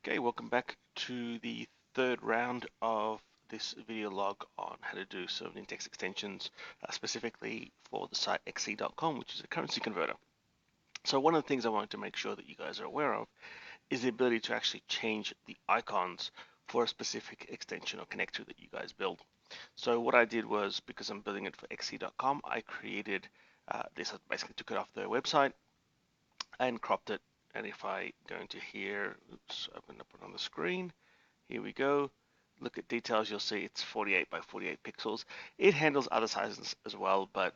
Okay, welcome back to the third round of this video log on how to do some Nintex extensions, specifically for the site Xe.com, which is a currency converter. So one of the things I wanted to make sure that you guys are aware of is the ability to actually change the icons for a specific extension or connector that you guys build. So what I did was, because I'm building it for Xe.com, I created this. I basically took it off their website and cropped it. And if I go into here, oops, open up it on the screen. Here we go. Look at details, you'll see it's 48 by 48 pixels. It handles other sizes as well, but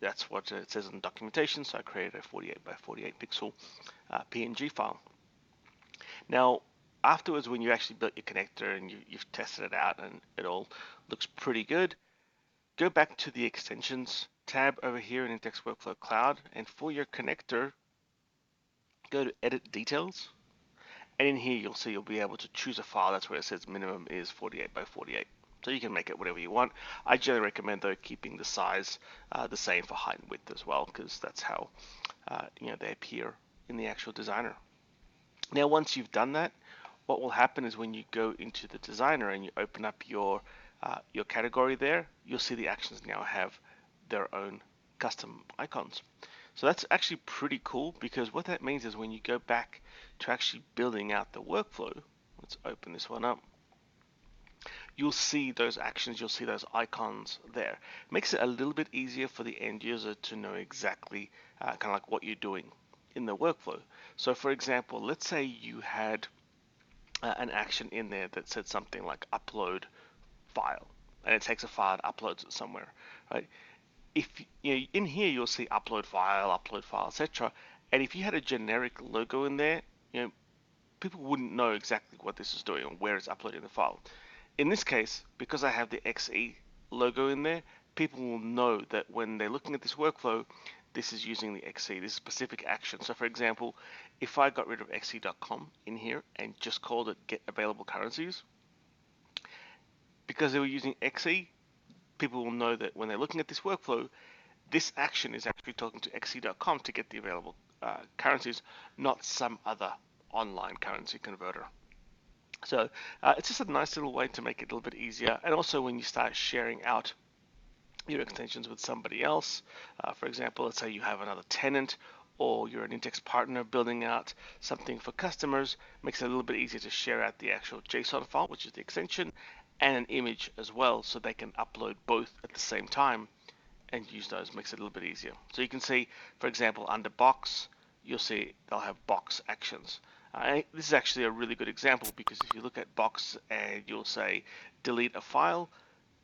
that's what it says in documentation, so I created a 48 by 48 pixel PNG file. Now, afterwards, when you actually built your connector and you've tested it out and it all looks pretty good, go back to the extensions tab over here in Nintex Workflow Cloud, and for your connector, go to Edit Details. And in here, you'll be able to choose a file. That's where it says minimum is 48 by 48. So you can make it whatever you want. I generally recommend, though, keeping the size the same for height and width as well, because that's how they appear in the actual designer. Now, once you've done that, what will happen is when you go into the designer and you open up your category there, you'll see the actions now have their own custom icons. So that's actually pretty cool, because what that means is when you go back to actually building out the workflow, let's open this one up, you'll see those actions, you'll see those icons there. It makes it a little bit easier for the end user to know exactly kind of like what you're doing in the workflow. So for example, let's say you had an action in there that said something like upload file, and it takes a file and uploads it somewhere, right? If in here you'll see upload file, etc. And if you had a generic logo in there, people wouldn't know exactly what this is doing or where it's uploading the file. In this case, because I have the Xe logo in there, people will know that when they're looking at this workflow, this is using the Xe, this specific action. So for example, if I got rid of Xe.com in here and just called it get available currencies, because they were using Xe, people will know that when they're looking at this workflow, this action is actually talking to Xe.com to get the available currencies, not some other online currency converter. So it's just a nice little way to make it a little bit easier. And also when you start sharing out your extensions with somebody else, for example, let's say you have another tenant or you're an Nintex partner building out something for customers, makes it a little bit easier to share out the actual JSON file, which is the extension, and an image as well, so they can upload both at the same time and use those. Makes it a little bit easier. So you can see, for example, under box, you'll see they'll have box actions. This is actually a really good example, because if you look at box and you'll say delete a file,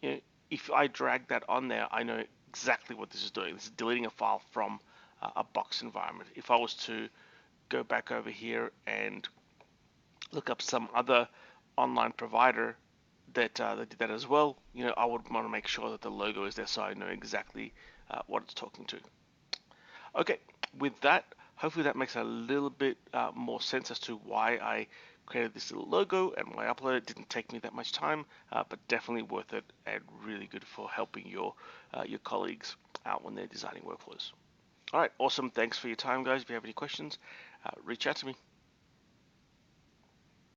if I drag that on there, I know exactly what this is doing. This is deleting a file from a box environment. If I was to go back over here and look up some other online provider that did that as well, I would want to make sure that the logo is there so I know exactly what it's talking to. Okay, with that, hopefully that makes a little bit more sense as to why I created this little logo and why I uploaded it. It didn't take me that much time, but definitely worth it and really good for helping your colleagues out when they're designing workflows. All right, awesome. Thanks for your time, guys. If you have any questions, reach out to me.